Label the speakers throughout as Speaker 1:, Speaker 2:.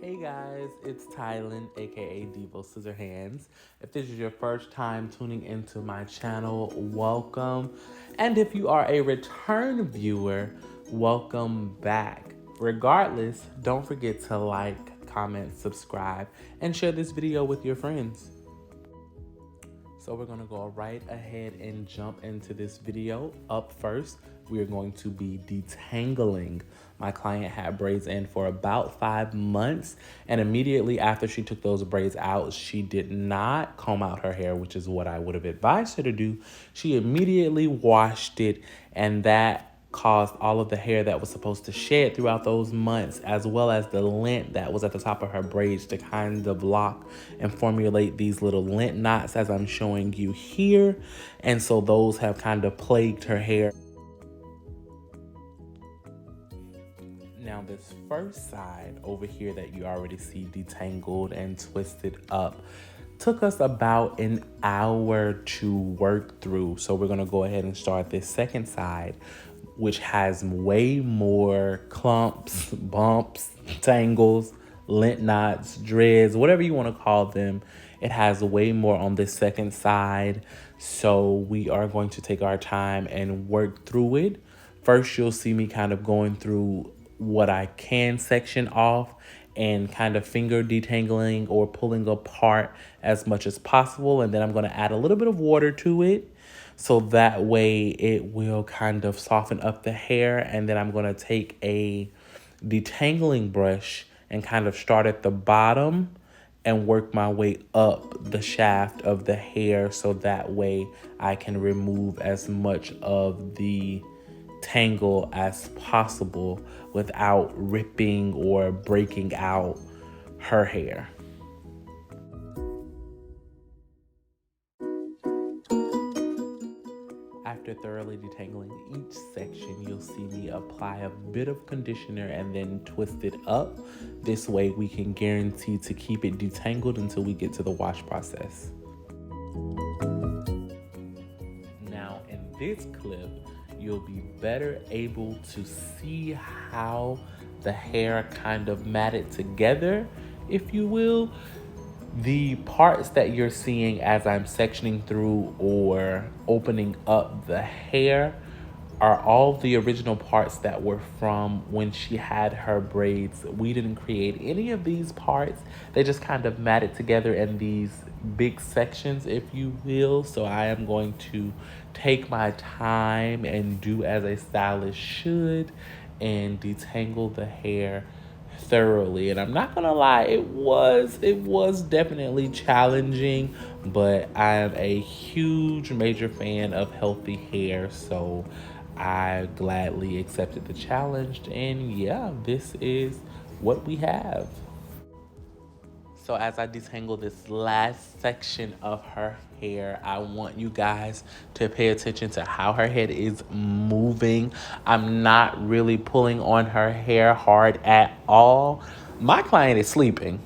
Speaker 1: Hey guys, it's Tylen, aka DivoScizorhandz. If this is your first time tuning into my channel, welcome. And if you are a return viewer, welcome back. Regardless, don't forget to like, comment, subscribe, and share this video with your friends. So we're gonna go right ahead and jump into this video. Up first, we are going to be detangling. My client had braids in for about 5 months, and immediately after she took those braids out, she did not comb out her hair, which is what I would have advised her to do. She immediately washed it, and that caused all of the hair that was supposed to shed throughout those months, as well as the lint that was at the top of her braids, to kind of lock and formulate these little lint knots as I'm showing you here. And so those have kind of plagued her hair. Now this first side over here that you already see detangled and twisted up took us about an hour to work through. So we're gonna go ahead and start this second side, which has way more clumps, bumps, tangles, lint knots, dreads, whatever you want to call them. It has way more on this second side. So we are going to take our time and work through it. First, you'll see me kind of going through what I can section off and kind of finger detangling or pulling apart as much as possible. And then I'm going to add a little bit of water to it, so that way it will kind of soften up the hair. And then I'm going to take a detangling brush and kind of start at the bottom and work my way up the shaft of the hair, so that way I can remove as much of the tangle as possible without ripping or breaking out her hair. After thoroughly detangling each section, you'll see me apply a bit of conditioner and then twist it up. This way we can guarantee to keep it detangled until we get to the wash process. Now in this clip, you'll be better able to see how the hair kind of matted together, if you will. The parts that you're seeing as I'm sectioning through or opening up the hair are all the original parts that were from when she had her braids. We didn't create any of these parts. They just kind of matted together in these big sections, if you will. So I am going to take my time and do as a stylist should and detangle the hair thoroughly. And I'm not gonna lie, it was definitely challenging, but I am a huge major fan of healthy hair, so I gladly accepted the challenge. And yeah, this is what we have. So as I detangle this last section of her hair, I want you guys to pay attention to how her head is moving. I'm not really pulling on her hair hard at all. My client is sleeping,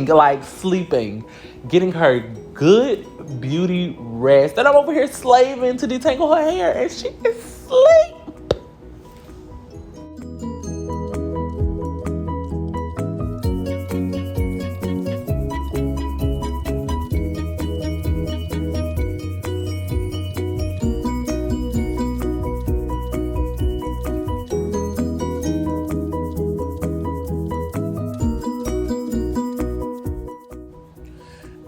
Speaker 1: like sleeping, getting her good beauty rest. And I'm over here slaving to detangle her hair, and she is asleep.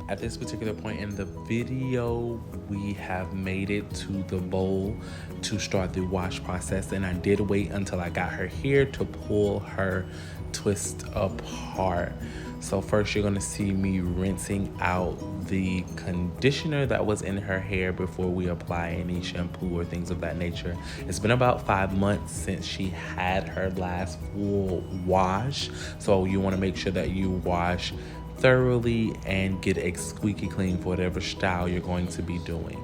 Speaker 1: At this particular point in the video, we have made it to the bowl to start the wash process, and I did wait until I got her here to pull her twist apart. So first you're gonna see me rinsing out the conditioner that was in her hair before we apply any shampoo or things of that nature. It's been about 5 months since she had her last full wash, so you wanna make sure that you wash thoroughly and get it squeaky clean for whatever style you're going to be doing.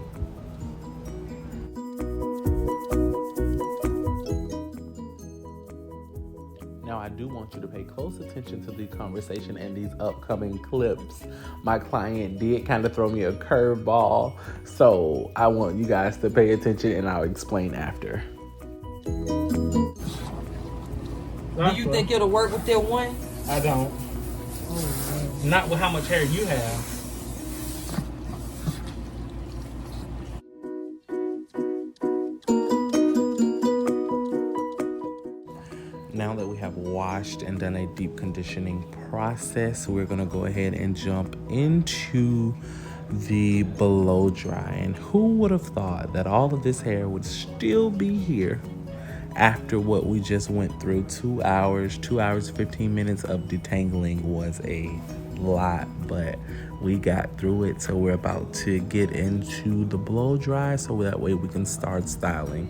Speaker 1: Now I do want you to pay close attention to the conversation and these upcoming clips. My client did kind of throw me a curveball, so I want you guys to pay attention and I'll explain after.
Speaker 2: Do you think it'll work with that one?
Speaker 3: I don't. Not with how much hair you have.
Speaker 1: Now that we have washed and done a deep conditioning process, we're gonna go ahead and jump into the blow dry. And who would have thought that all of this hair would still be here after what we just went through? 2 hours, 15 minutes of detangling was a lot, but we got through it. So we're about to get into the blow dry so that way we can start styling.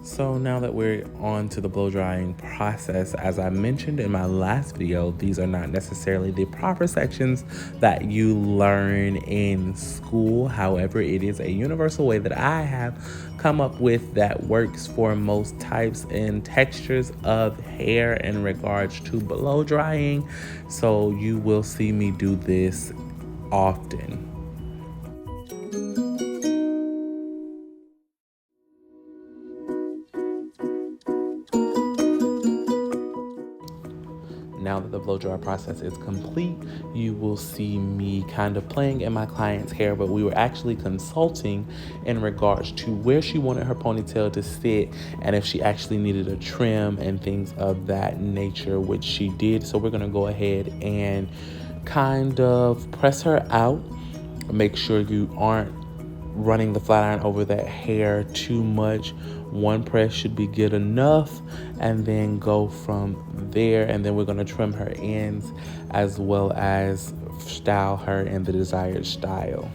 Speaker 1: So now that we're on to the blow drying process, as I mentioned in my last video, these are not necessarily the proper sections that you learn in school. However, it is a universal way that I have come up with that works for most types and textures of hair in regards to blow drying. So you will see me do this often. Now that the blow dry process is complete, you will see me kind of playing in my client's hair, but we were actually consulting in regards to where she wanted her ponytail to sit and if she actually needed a trim and things of that nature, which she did. So we're gonna go ahead and kind of press her out. Make sure you aren't running the flat iron over that hair too much. One press should be good enough, and then go from there. And then we're going to trim her ends as well as style her in the desired style.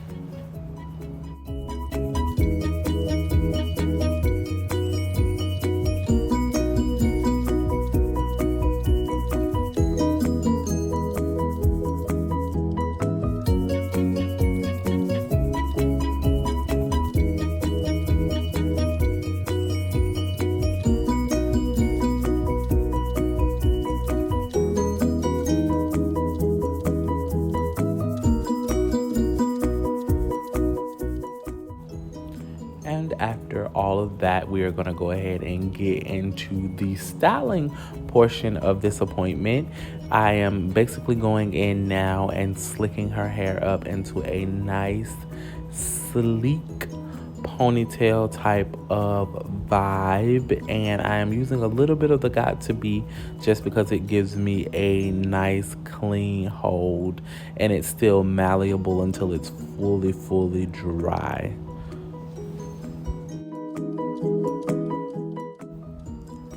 Speaker 1: And after all of that, we are going to go ahead and get into the styling portion of this appointment. I am basically going in now and slicking her hair up into a nice, sleek ponytail type of vibe. And I am using a little bit of the Got To Be just because it gives me a nice, clean hold. And it's still malleable until it's fully dry.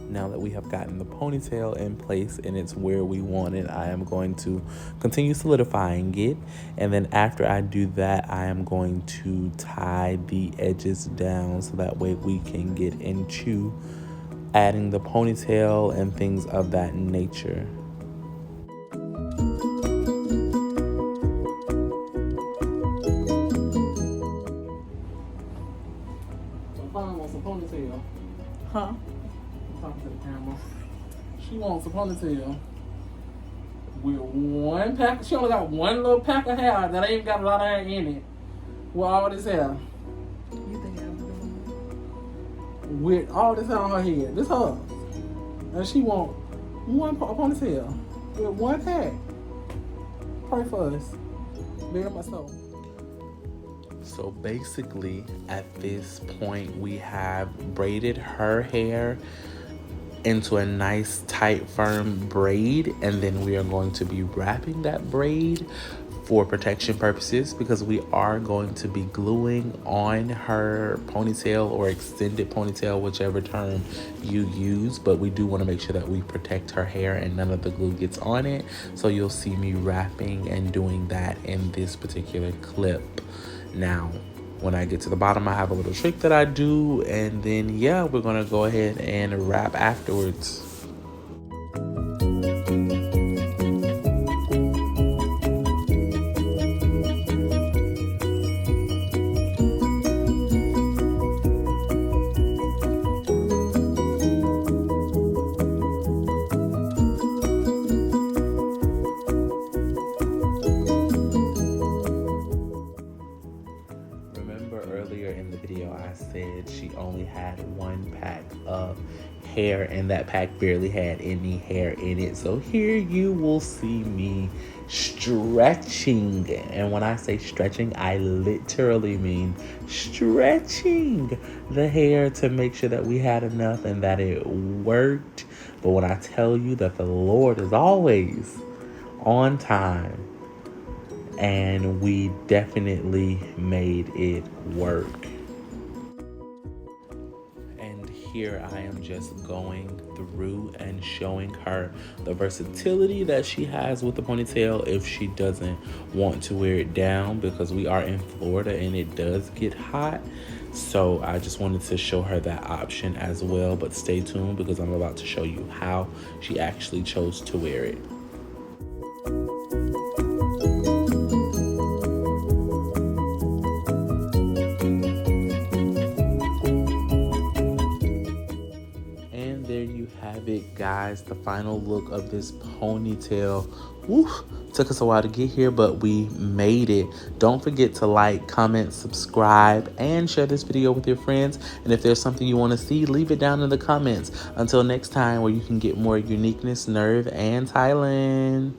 Speaker 1: Now that we have gotten the ponytail in place and it's where we want it, I am going to continue solidifying it. And then after I do that, I am going to tie the edges down so that way we can get into adding the ponytail and things of that nature.
Speaker 3: Ponytail.
Speaker 2: Huh?
Speaker 3: Talking to the camera. She wants a ponytail with one pack. She only got one little pack of hair that ain't got a lot of hair in it. With all this hair.
Speaker 2: You think I'm doing
Speaker 3: With all this hair on her head. This hers. And she want one ponytail with one pack. Pray for us. Very much so.
Speaker 1: So basically, at this point, we have braided her hair into a nice, tight, firm braid, and then we are going to be wrapping that braid for protection purposes because we are going to be gluing on her ponytail or extended ponytail, whichever term you use, but we do want to make sure that we protect her hair and none of the glue gets on it. So you'll see me wrapping and doing that in this particular clip. Now, When I get to the bottom, I have a little trick that I do, and then yeah, we're gonna go ahead and wrap afterwards. Earlier in the video, I said she only had one pack of hair, and that pack barely had any hair in it. So here you will see me stretching. And when I say stretching, I literally mean stretching the hair to make sure that we had enough and that it worked. But when I tell you that the Lord is always on time, and we definitely made it work. And here I am just going through and showing her the versatility that she has with the ponytail if she doesn't want to wear it down, because we are in Florida and it does get hot. So I just wanted to show her that option as well, but stay tuned because I'm about to show you how she actually chose to wear it. Have it, guys, the final look of this ponytail. Woo, took us a while to get here, but we made it. Don't forget to like, comment, subscribe, and share this video with your friends. And if there's something you want to see, leave it down in the comments. Until next time, where you can get more uniqueness, nerve, and Thailand.